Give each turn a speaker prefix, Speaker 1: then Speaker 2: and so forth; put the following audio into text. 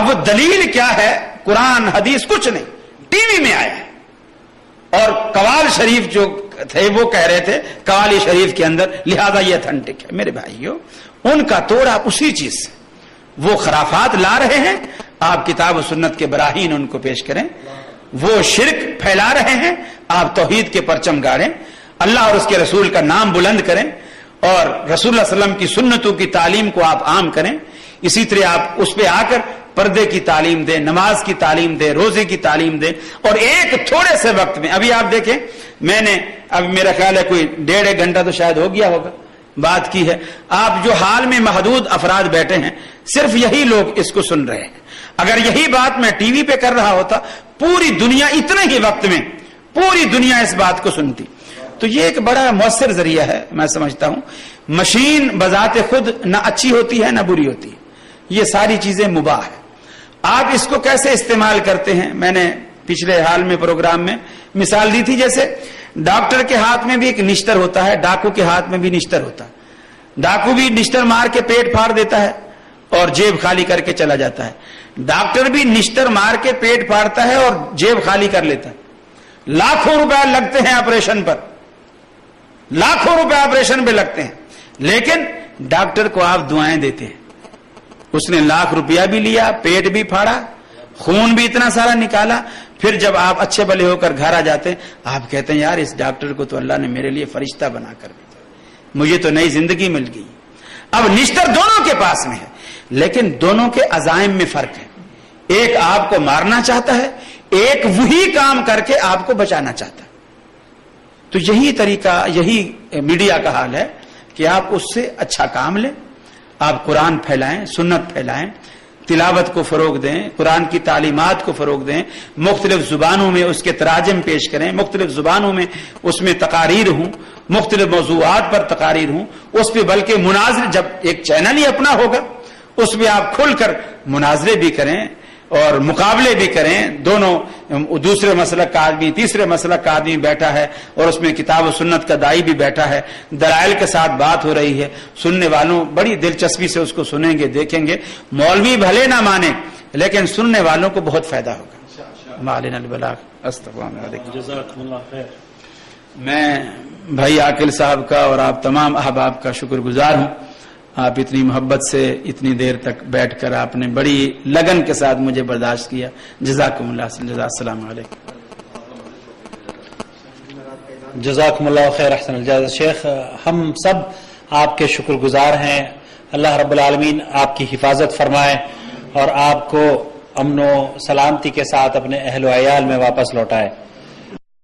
Speaker 1: اب وہ دلیل کیا ہے؟ قرآن حدیث کچھ نہیں، ٹی وی میں آیا ہے. اور قوال شریف جو تھے وہ کہہ رہے تھے قوالی شریف کے اندر، لہذا یہ اتھینٹک ہے. میرے بھائیو، ان کا توڑ آپ اسی چیز سے، وہ خرافات لا رہے ہیں، آپ کتاب و سنت کے براہین ان کو پیش کریں. وہ شرک پھیلا رہے ہیں، آپ توحید کے پرچم گاڑیں، اللہ اور اس کے رسول کا نام بلند کریں، اور رسول اللہ صلی اللہ علیہ وسلم کی سنتوں کی تعلیم کو آپ عام کریں. اسی طرح آپ اس پہ آ کر پردے کی تعلیم دیں، نماز کی تعلیم دیں، روزے کی تعلیم دیں. اور ایک تھوڑے سے وقت میں، ابھی آپ دیکھیں، میں نے اب میرا خیال ہے کوئی 1.5 گھنٹہ تو شاید ہو گیا ہوگا بات کی ہے. آپ جو حال میں محدود افراد بیٹھے ہیں، صرف یہی لوگ اس کو سن رہے ہیں. اگر یہی بات میں ٹی وی پہ کر رہا ہوتا، پوری دنیا اتنے ہی وقت میں پوری دنیا اس بات کو سنتی. تو یہ ایک بڑا مؤثر ذریعہ ہے. میں سمجھتا ہوں مشین بذات خود نہ اچھی ہوتی ہے نہ بری ہوتی ہے، یہ ساری چیزیں مباح ہے. آپ اس کو کیسے استعمال کرتے ہیں، میں نے پچھلے حال میں پروگرام میں مثال دی تھی. جیسے ڈاکٹر کے ہاتھ میں بھی ایک نشتر ہوتا ہے، ڈاکو کے ہاتھ میں بھی نشتر ہوتا ہے. ڈاکو بھی نشتر مار کے پیٹ پھاڑ دیتا ہے اور جیب خالی کر کے چلا جاتا ہے. ڈاکٹر بھی نشتر مار کے پیٹ پھاڑتا ہے اور جیب خالی کر لیتا ہے. لاکھوں روپے لگتے ہیں آپریشن پر، لاکھوں روپے آپریشن پہ لگتے ہیں، لیکن ڈاکٹر کو آپ دعائیں دیتے ہیں. اس نے لاکھ روپیہ بھی لیا، پیٹ بھی پھاڑا، خون بھی اتنا سارا نکالا. پھر جب آپ اچھے بھلے ہو کر گھر آ جاتے ہیں، آپ کہتے ہیں یار اس ڈاکٹر کو تو اللہ نے میرے لیے فرشتہ بنا کر بھیجا، مجھے تو نئی زندگی مل گئی. اب نشتر دونوں کے پاس میں ہے، لیکن دونوں کے عزائم میں فرق ہے. ایک آپ کو مارنا چاہتا ہے، ایک وہی کام کر کے آپ کو بچانا چاہتا ہے. تو یہی طریقہ، یہی میڈیا کا حال ہے کہ آپ اس سے اچھا کام لیں. آپ قرآن پھیلائیں، سنت پھیلائیں، تلاوت کو فروغ دیں، قرآن کی تعلیمات کو فروغ دیں، مختلف زبانوں میں اس کے تراجم پیش کریں، مختلف زبانوں میں اس میں تقاریر ہوں، مختلف موضوعات پر تقاریر ہوں. اس پہ بلکہ مناظر، جب ایک چینل ہی اپنا ہوگا اس میں آپ کھل کر مناظرے بھی کریں اور مقابلے بھی کریں. دونوں، دوسرے مسلک کا آدمی تیسرے مسلک کا آدمی بیٹھا ہے اور اس میں کتاب و سنت کا دائی بھی بیٹھا ہے، دلائل کے ساتھ بات ہو رہی ہے. سننے والوں بڑی دلچسپی سے اس کو سنیں گے، دیکھیں گے. مولوی بھلے نہ مانے لیکن سننے والوں کو بہت فائدہ ہوگا. معلن البلاغ. استغفر علیکم.
Speaker 2: جزاکم اللہ خیر.
Speaker 1: میں بھائی عاقل صاحب کا اور آپ تمام احباب کا شکر گزار ہوں. آپ اتنی محبت سے اتنی دیر تک بیٹھ کر آپ نے بڑی لگن کے ساتھ مجھے برداشت کیا. جزاکم اللہ خیر. السلام علیکم.
Speaker 2: جزاکم اللہ خیر. احسن الجزا. شیخ، ہم سب آپ کے شکر گزار ہیں. اللہ رب العالمین آپ کی حفاظت فرمائے اور آپ کو امن و سلامتی کے ساتھ اپنے اہل و عیال میں واپس لوٹائے.